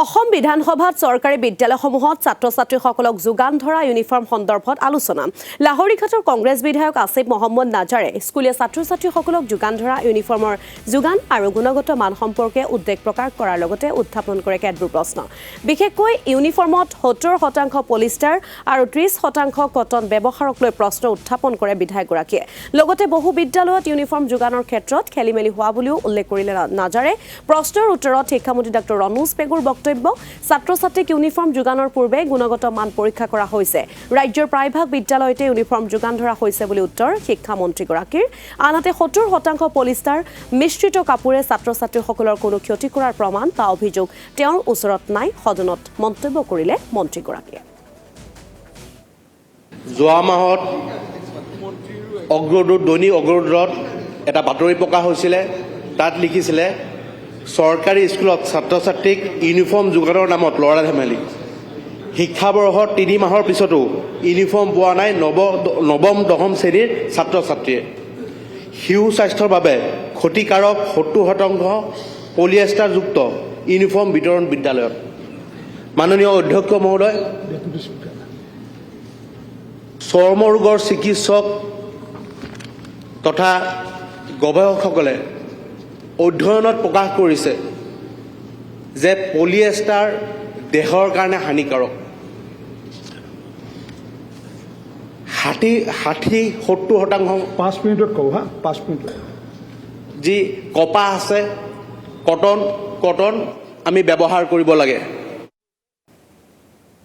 অসম বিধানসভাত চৰকাৰী বিদ্যালয়সমূহত ছাত্ৰ-ছাত্ৰীসকলক যোগান ধৰা ইউনিফৰ্ম সন্দৰ্ভত আলোচনা। লাহৰীঘাটৰ কংগ্ৰেছ বিধায়ক আসিফ মহম্মদ নাজাৰে স্কুলীয়া ছাত্ৰ-ছাত্ৰীসকলক যোগান ধৰা ইউনিফৰ্মৰ যোগান আৰু গুণগত মান সম্পৰ্কে উদ্বেগ প্ৰকাশ কৰাৰ লগতে উত্থাপন কৰে কেতবোৰ প্ৰশ্ন। বিশেষকৈ ইউনিফৰ্মত 70% পলিষ্টাৰ আৰু 30% কটন ব্যৱহাৰক লৈ প্ৰশ্ন উত্থাপন কৰে বিধায়কগৰাকীয়ে। লগতে বহু বিদ্যালয়ত ইউনিফৰ্ম যোগানৰ ক্ষেত্ৰত খেলিমেলি হোৱা বুলিও উল্লেখ কৰিলে নাজাৰে। প্ৰশ্নৰ উত্তৰত শিক্ষামন্ত্ৰী ডঃ ৰণোজ পেগুৰ বক্তব্য, ছাত্ৰ-ছাত্ৰীক ইউনিফৰ্ম যোগানৰ পূৰ্বে গুণগত মান পৰীক্ষা কৰা হৈছে। ৰাজ্যৰ প্ৰায়ভাগ বিদ্যালয়তে ইউনিফৰ্ম যোগান ধৰা হৈছে বুলি উত্তৰ শিক্ষামন্ত্ৰীগৰাকীৰ। আনহাতে 70% পলিষ্টাৰ মিশ্ৰিত কাপোৰে ছাত্ৰ-ছাত্ৰীসকলৰ কোনো ক্ষতি কৰাৰ প্ৰমাণ বা অভিযোগ তেওঁৰ ওচৰত নাই, সদনত মন্তব্য কৰিলে মন্ত্ৰীগৰাকীয়ে। যোৱা মাহত দৈনিক অগ্ৰদূতত এটা বাতৰি প্ৰকাশ হৈছিলে। তাত লিখিছিলে চৰকাৰী স্কুলত ছাত্ৰ-ছাত্ৰীক ইউনিফৰ্ম যোগানৰ নামত ল'ৰা ধেমালি। শিক্ষাবৰ্ষৰ 3 মাহৰ পিছতো ইউনিফৰ্ম পোৱা নাই নৱম দশম শ্ৰেণীৰ ছাত্ৰ-ছাত্ৰীয়ে। শিশু স্বাস্থ্যৰ বাবে ক্ষতিকাৰক 70% পলিয়েষ্টাৰযুক্ত ইউনিফৰ্ম বিতৰণ বিদ্যালয়ত। মাননীয় অধ্যক্ষ মহোদয়, চৰ্মৰোগৰ চিকিৎসক তথা গৱেষকসকলে অধ্যয়নত প্ৰকাশ কৰিছে যে পলিয়েষ্টাৰ দেহৰ কাৰণে হানিকাৰক। 60-70% 5 মিনিটত কওঁ হা 5 মিনিট যি কপাহ আছে কটন আমি ব্যৱহাৰ কৰিব লাগে।